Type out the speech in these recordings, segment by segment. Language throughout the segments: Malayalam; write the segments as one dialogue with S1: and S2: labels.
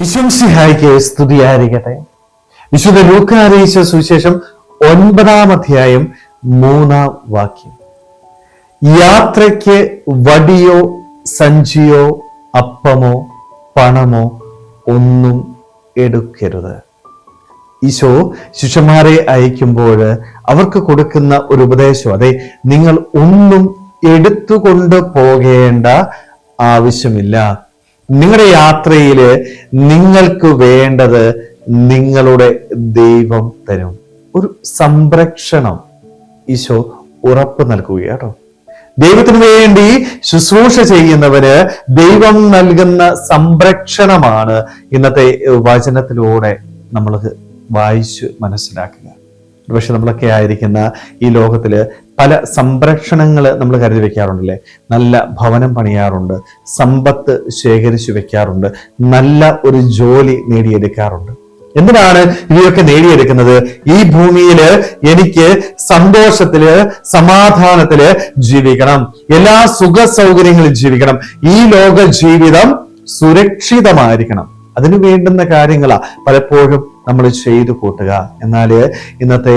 S1: ഈശോമിശിഹായ്ക്ക് സ്തുതിയായിരിക്കട്ടെ. വിശുദ്ധ ലൂക്കാ അറിയിച്ച സുവിശേഷം 9-ാം അധ്യായം 3-ാം വാക്യം. യാത്രയ്ക്ക് വടിയോ സഞ്ചിയോ അപ്പമോ പണമോ ഒന്നും എടുക്കരുത്. ഈശോ ശിഷ്യന്മാരെ അയക്കുമ്പോൾ അവർക്ക് കൊടുക്കുന്ന ഒരു ഉപദേശം, അതെ, നിങ്ങൾ ഒന്നും എടുത്തുകൊണ്ട് പോകേണ്ട ആവശ്യമില്ല. നിങ്ങളുടെ യാത്രയിൽ നിങ്ങൾക്ക് വേണ്ടത് നിങ്ങളുടെ ദൈവം തരും. ഒരു സംരക്ഷണം ഈശോ ഉറപ്പ് നൽകുകയാട്ടോ. ദൈവത്തിന് വേണ്ടി ശുശ്രൂഷ ചെയ്യുന്നവന് ദൈവം നൽകുന്ന സംരക്ഷണമാണ് ഇന്നത്തെ വചനത്തിലൂടെ നമ്മൾ വായിച്ച് മനസ്സിലാക്കുക. പക്ഷെ നമ്മളൊക്കെ ആയിരിക്കുന്ന ഈ ലോകത്തില് പല സംരക്ഷണങ്ങൾ നമ്മൾ കരുതി വെക്കാറുണ്ടല്ലേ. നല്ല ഭവനം പണിയാറുണ്ട്, സമ്പത്ത് ശേഖരിച്ചു വെക്കാറുണ്ട്, നല്ല ഒരു ജോലി നേടിയെടുക്കാറുണ്ട്. എന്തിനാണ് ഇവയൊക്കെ നേടിയെടുക്കുന്നത്? ഈ ഭൂമിയില് എനിക്ക് സന്തോഷത്തില് സമാധാനത്തില് ജീവിക്കണം, എല്ലാ സുഖ സൗകര്യങ്ങളും ജീവിക്കണം, ഈ ലോക ജീവിതം സുരക്ഷിതമായിരിക്കണം. അതിനു വേണ്ടുന്ന കാര്യങ്ങളാ പലപ്പോഴും നമ്മൾ ചെയ്തു കൂട്ടുക. എന്നാല് ഇന്നത്തെ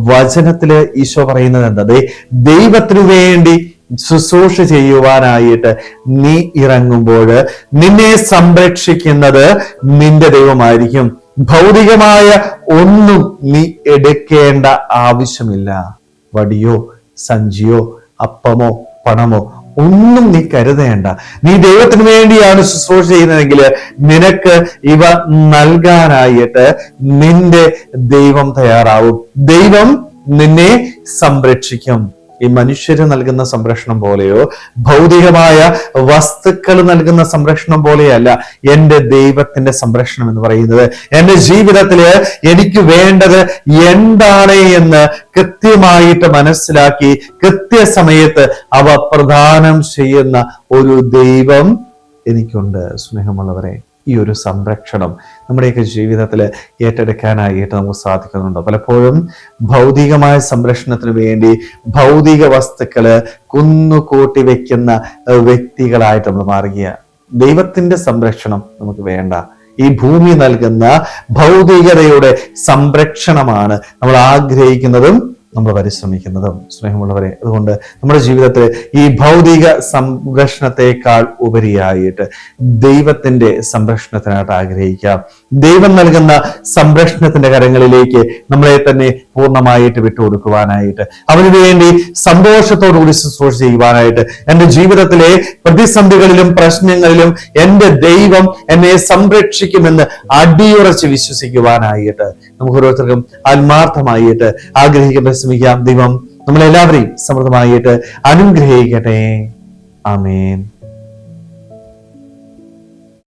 S1: വചനത്തില് ഈശോ പറയുന്നത് എന്താ? ദൈവത്തിനു വേണ്ടി ശുശ്രൂഷ ചെയ്യുവാനായിട്ട് നീ ഇറങ്ങുമ്പോൾ നിന്നെ സംരക്ഷിക്കുന്നത് നിന്റെ ദൈവമായിരിക്കും. ഭൗതികമായ ഒന്നും നീ എടുക്കേണ്ട ആവശ്യമില്ല. വടിയോ സഞ്ചിയോ അപ്പമോ പണമോ ഒന്നും നീ കരുതേണ്ട. നീ ദൈവത്തിന് വേണ്ടിയാണ് ശുശ്രൂഷ ചെയ്യുന്നതെങ്കിൽ നിനക്ക് ഇവ നൽകാനായിട്ട് നിന്റെ ദൈവം തയ്യാറാവും. ദൈവം നിന്നെ സംരക്ഷിക്കും. ഈ മനുഷ്യര് നൽകുന്ന സംരക്ഷണം പോലെയോ ഭൗതികമായ വസ്തുക്കൾ നൽകുന്ന സംരക്ഷണം പോലെയല്ല എൻ്റെ ദൈവത്തിന്റെ സംരക്ഷണം എന്ന് പറയുന്നത്. എൻ്റെ ജീവിതത്തില് എനിക്ക് വേണ്ടത് എന്താണ് എന്ന് കൃത്യമായിട്ട് മനസ്സിലാക്കി കൃത്യസമയത്ത് അവ പ്രദാനം ചെയ്യുന്ന ഒരു ദൈവം എനിക്കുണ്ട്. സ്നേഹമുള്ളവരെ, ഈ ഒരു സംരക്ഷണം നമ്മുടെയൊക്കെ ജീവിതത്തിൽ ഏറ്റെടുക്കാനായിട്ട് നമുക്ക് സാധിക്കുന്നുണ്ടോ? പലപ്പോഴും ഭൗതികമായ സംരക്ഷണത്തിന് വേണ്ടി ഭൗതിക വസ്തുക്കള് കുന്നുകൂട്ടി വെക്കുന്ന വ്യക്തികളായിട്ട് നമ്മൾ മാറുക. ദൈവത്തിന്റെ സംരക്ഷണം നമുക്ക് വേണ്ട. ഈ ഭൂമി നൽകുന്ന ഭൗതികതയുടെ സംരക്ഷണമാണ് നമ്മൾ ആഗ്രഹിക്കുന്നതും നമ്മൾ പരിശ്രമിക്കുന്നതും. സ്നേഹമുള്ളവരെ, അതുകൊണ്ട് നമ്മുടെ ജീവിതത്തിൽ ഈ ഭൗതിക സംരക്ഷണത്തെക്കാൾ ഉപരിയായിട്ട് ദൈവത്തിന്റെ സംരക്ഷണത്തിനായിട്ട് ആഗ്രഹിക്കാം. ദൈവം നൽകുന്ന സംരക്ഷണത്തിന്റെ കരങ്ങളിലേക്ക് നമ്മളെ തന്നെ പൂർണ്ണമായിട്ട് വിട്ടുകൊടുക്കുവാനായിട്ട്, അവന് വേണ്ടി സന്തോഷത്തോടുകൂടി ശുശ്രൂഷ ചെയ്യുവാനായിട്ട്, എൻ്റെ ജീവിതത്തിലെ പ്രതിസന്ധികളിലും പ്രശ്നങ്ങളിലും എൻ്റെ ദൈവം എന്നെ സംരക്ഷിക്കുമെന്ന് അടിയുറച്ച് വിശ്വസിക്കുവാനായിട്ട് നമുക്ക് ഓരോരുത്തർക്കും ആത്മാർത്ഥമായിട്ട് ആഗ്രഹിക്കാൻ ശ്രമിക്കാം. ദൈവം നമ്മളെല്ലാവരെയും സമൃദ്ധമായിട്ട് അനുഗ്രഹിക്കട്ടെ. ആമേൻ.